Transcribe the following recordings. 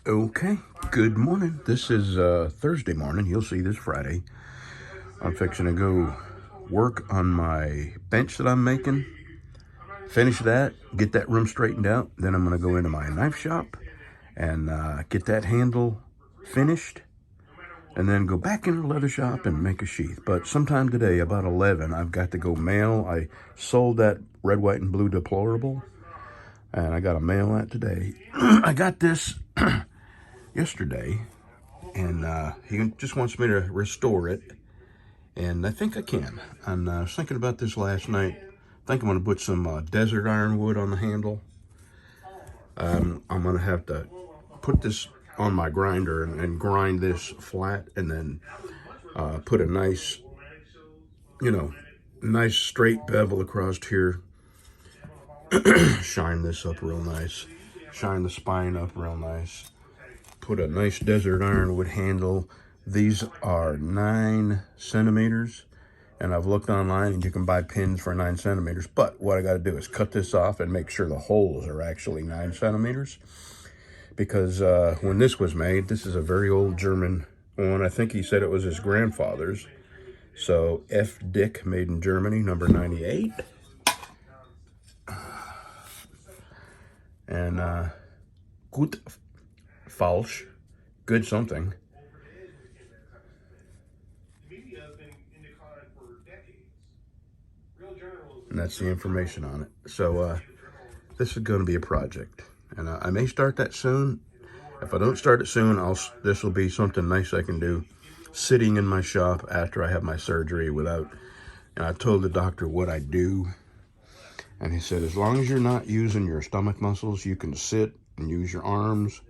Okay, good morning. This is Thursday morning. You'll see this Friday. I'm fixing to go work on my bench that I'm making. Finish that, get that room straightened out. Then I'm going to go into my knife shop and get that handle finished. And then go back into the leather shop and make a sheath. But sometime today, about 11, I've got to go mail. I sold that red, white, and blue deplorable. And I got to mail that today. I got this yesterday, and he just wants me to restore it, and I think I can. And I was thinking about this last night. I think I'm going to put some desert ironwood on the handle. I'm going to have to put this on my grinder and grind this flat, and then put a nice, nice straight bevel across here. Shine this up real nice. Shine the spine up real nice. Put a nice desert ironwood handle. These are 9 centimeters, and I've looked online and you can buy pins for 9 centimeters. But what I got to do is cut this off and make sure the holes are actually 9 centimeters. Because when this was made, this is a very old German one. I think he said it was his grandfather's. So F. Dick, made in Germany, number 98. And gut falsch, good something. And that's the information on it. So this is going to be a project, and I may start that soon. If I don't start it soon, this will be something nice I can do sitting in my shop after I have my surgery without. And I told the doctor what I do, and he said, as long as you're not using your stomach muscles, you can sit and use your arms,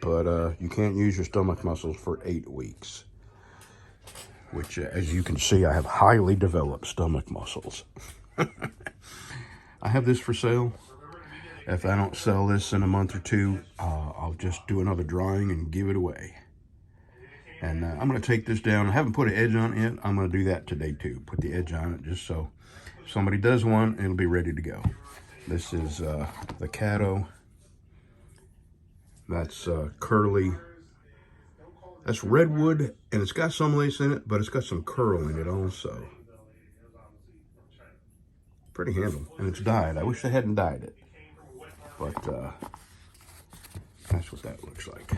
but you can't use your stomach muscles for 8 weeks. Which, as you can see, I have highly developed stomach muscles. I have this for sale. If I don't sell this in a month or two, I'll just do another drawing and give it away. And I'm going to take this down. I haven't put an edge on it yet. I'm going to do that today too. Put the edge on it just so if somebody does one, it'll be ready to go. This is the Cato. That's curly. That's redwood, and it's got some lace in it, but it's got some curl in it also. Pretty handle, and it's dyed. I wish I hadn't dyed it, but that's what that looks like.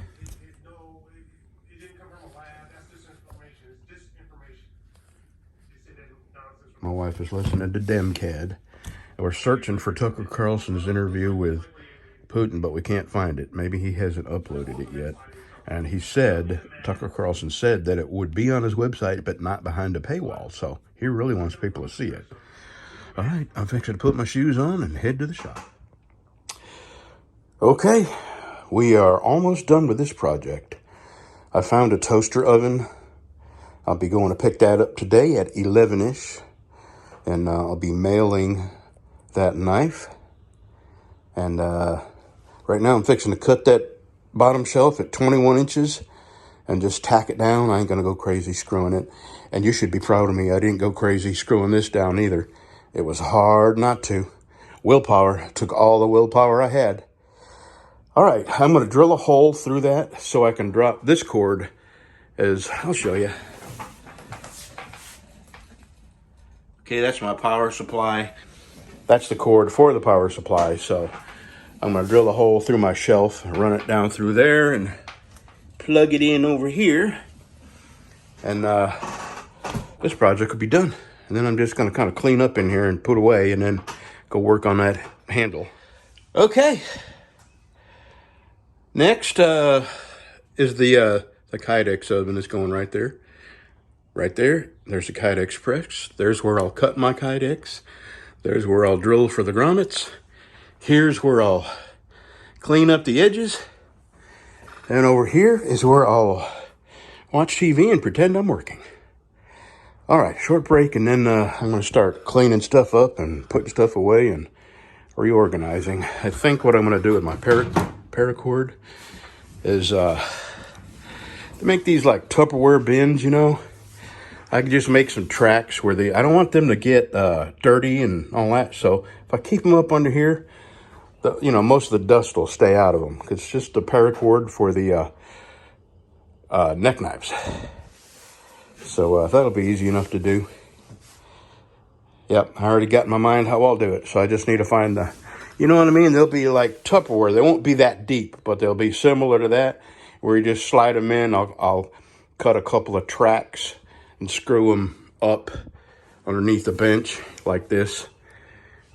My wife is listening to Demcad. We're searching for Tucker Carlson's interview with Putin, but we can't find it. Maybe he hasn't uploaded it yet. And he said, Tucker Carlson said that it would be on his website, but not behind a paywall. So he really wants people to see it. All right, I'm fixing to put my shoes on and head to the shop. Okay, we are almost done with this project. I found a toaster oven. I'll be going to pick that up today at 11-ish. And I'll be mailing that knife. And right now I'm fixing to cut that bottom shelf at 21 inches and just tack it down. I ain't going to go crazy screwing it. And you should be proud of me. I didn't go crazy screwing this down either. It was hard not to. Willpower. Took all the willpower I had. All right, I'm going to drill a hole through that so I can drop this cord I'll show you. Okay, that's my power supply. That's the cord for the power supply. So I'm going to drill a hole through my shelf, run it down through there, and plug it in over here. And this project will be done. And then I'm just going to kind of clean up in here and put away and then go work on that handle. Okay. Next is the kydex oven that's going right there. Right there. There's the kydex press. There's where I'll cut my kydex. There's where I'll drill for the grommets. Here's where I'll clean up the edges. And over here is where I'll watch TV and pretend I'm working. All right, short break, and then I'm going to start cleaning stuff up and putting stuff away and reorganizing. I think what I'm going to do with my paracord is to make these like Tupperware bins, I can just make some tracks where I don't want them to get dirty and all that. So if I keep them up under here, most of the dust will stay out of them. It's just a paracord for the neck knives. So that'll be easy enough to do. Yep, I already got in my mind how I'll do it. So I just need to find the, you know what I mean? They'll be like Tupperware. They won't be that deep, but they'll be similar to that, where you just slide them in. I'll cut a couple of tracks and screw them up underneath the bench like this.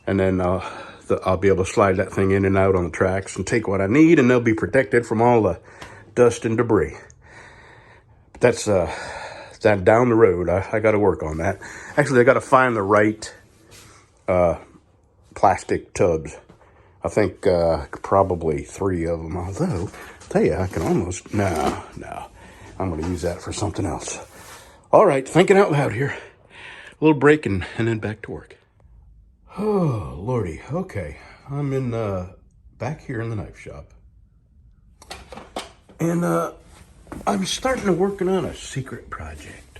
And then I'll be able to slide that thing in and out on the tracks and take what I need, and they'll be protected from all the dust and debris. But that's that down the road. I got to work on that. Actually, I got to find the right plastic tubs. I think probably 3 of them. Although, I'll tell you, I can almost, no. I'm going to use that for something else. All right, thinking out loud here. A little break and then back to work. Oh, Lordy. Okay, I'm in back here in the knife shop. And I'm starting to working on a secret project.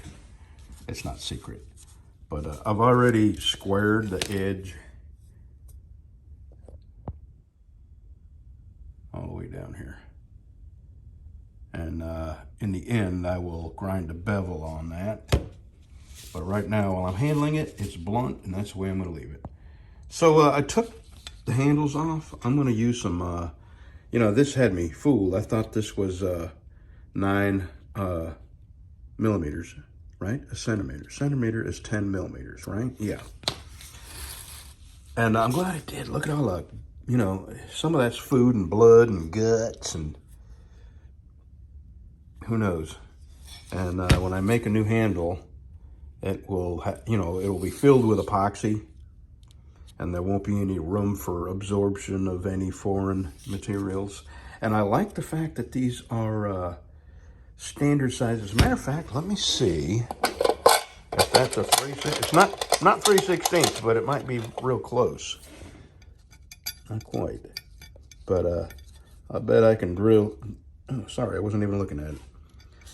It's not secret, but I've already squared the edge all the way down here. And in the end, I will grind a bevel on that. But right now, while I'm handling it, it's blunt, and that's the way I'm going to leave it. So I took the handles off. I'm going to use some, this had me fooled. I thought this was 9 millimeters, right? A centimeter. Centimeter is 10 millimeters, right? Yeah. And I'm glad it did. Look at all the, some of that's food and blood and guts and who knows. And when I make a new handle, it will, it'll be filled with epoxy, and there won't be any room for absorption of any foreign materials. And I like the fact that these are standard sizes. As a matter of fact, let me see if that's a 3/16. It's not 3/16, but it might be real close. Not quite. But I bet I can drill. Oh, sorry, I wasn't even looking at it.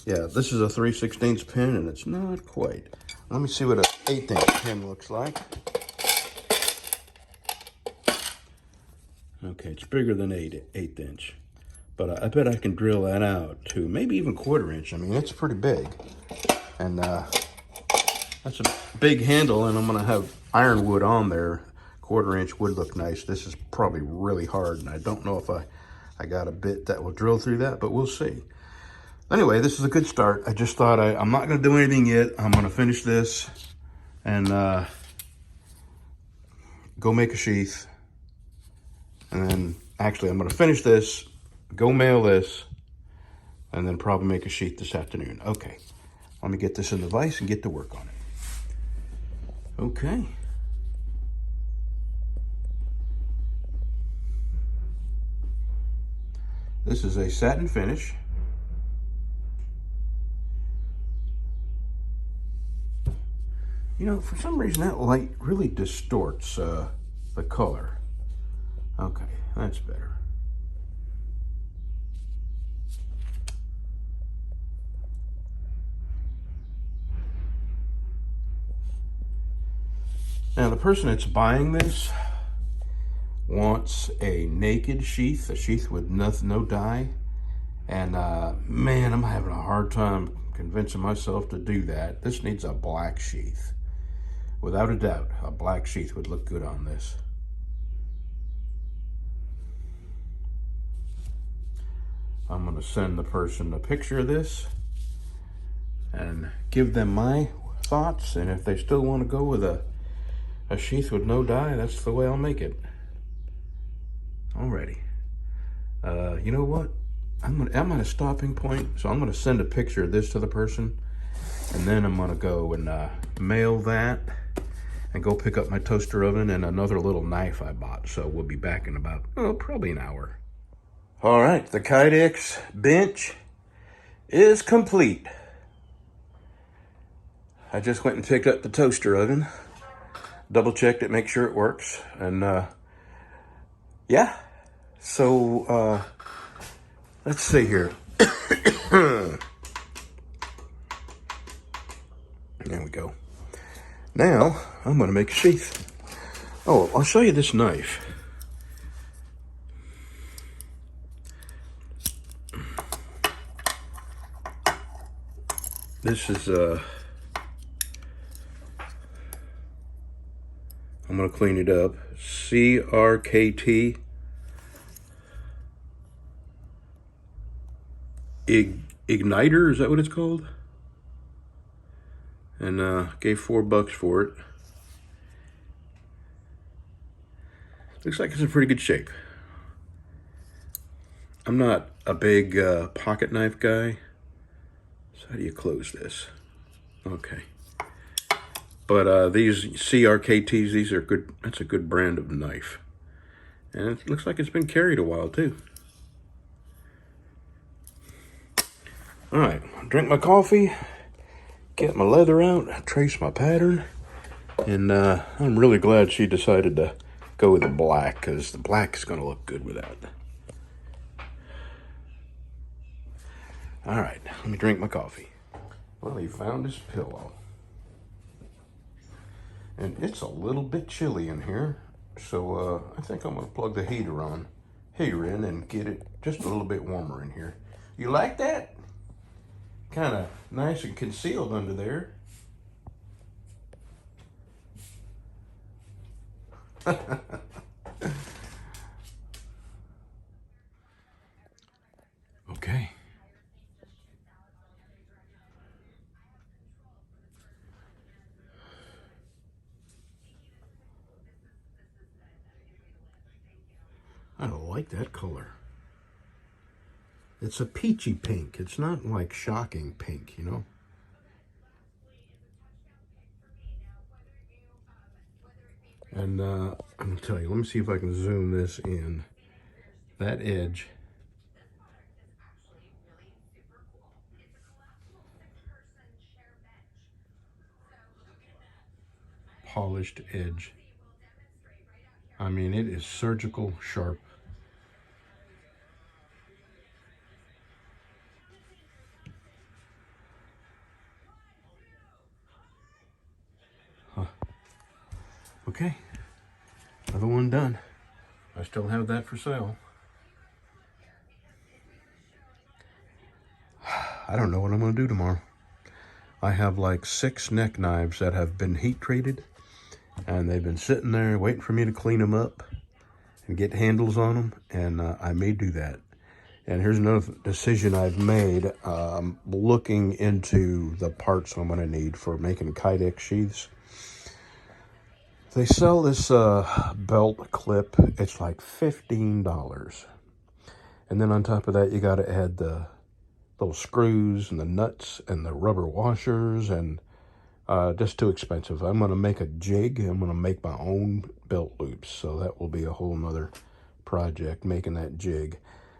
Yeah, this is a 3/16 pin, and it's not quite. Let me see what an 1/8" pin looks like. Okay, it's bigger than 1/8 inch. But I bet I can drill that out to maybe even 1/4 inch. I mean, it's pretty big. And that's a big handle, and I'm going to have ironwood on there. 1/4 inch would look nice. This is probably really hard, and I don't know if I got a bit that will drill through that, but we'll see. Anyway, this is a good start. I just thought I'm not going to do anything yet. I'm going to finish this and go make a sheath. And then, actually, I'm going to finish this, go mail this, and then probably make a sheath this afternoon. Okay, let me get this in the vise and get to work on it. Okay. This is a satin finish. For some reason that light really distorts the color. Okay, that's better. Now, the person that's buying this wants a naked sheath, a sheath with no dye. And man, I'm having a hard time convincing myself to do that. This needs a black sheath. Without a doubt, a black sheath would look good on this. I'm going to send the person a picture of this and give them my thoughts. And if they still want to go with a sheath with no dye, that's the way I'll make it. Alrighty. You know what? I'm at a stopping point, so I'm going to send a picture of this to the person, and then I'm going to go and mail that and go pick up my toaster oven and another little knife I bought. So we'll be back in about, probably an hour. All right, the kydex bench is complete. I just went and picked up the toaster oven, double checked it, make sure it works, and yeah. So let's see here. There we go. Now I'm going to make a sheath. Oh, I'll show you this knife. This is, I'm going to clean it up. CRKT Igniter, is that what it's called? And gave $4 for it. Looks like it's in pretty good shape. I'm not a big pocket knife guy. So how do you close this? Okay. But these CRKTs, these are good. That's a good brand of knife. And it looks like it's been carried a while too. All right, drink my coffee, get my leather out, trace my pattern. And I'm really glad she decided to go with the black, because the black is going to look good with that. All right, let me drink my coffee. Well, he found his pillow. And it's a little bit chilly in here, so I think I'm going to plug the heater in and get it just a little bit warmer in here. You like that? Kind of nice and concealed under there. Okay. I don't like that color. It's a peachy pink. It's not like shocking pink, you know? And I'm going to tell you, let me see if I can zoom this in. That edge. Polished edge. I mean, it is surgical sharp. Huh. Okay, another one done. I still have that for sale. I don't know what I'm going to do tomorrow. I have like 6 neck knives that have been heat treated, and they've been sitting there waiting for me to clean them up and get handles on them, and I may do that. And here's another decision I've made. Looking into the parts I'm going to need for making kydex sheaths. They sell this belt clip. It's like $15. And then on top of that, you got to add the little screws and the nuts and the rubber washers, and just too expensive. I'm going to make a jig. I'm going to make my own belt loops. So that will be a whole nother project, making that jig.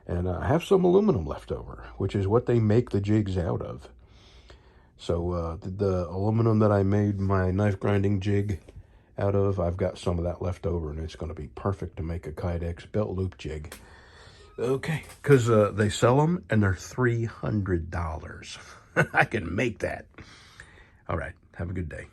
And I have some aluminum left over, which is what they make the jigs out of. So the aluminum that I made my knife grinding jig out of, I've got some of that left over, and it's going to be perfect to make a kydex belt loop jig. Okay, because they sell them, and they're $300. I can make that. All right, have a good day.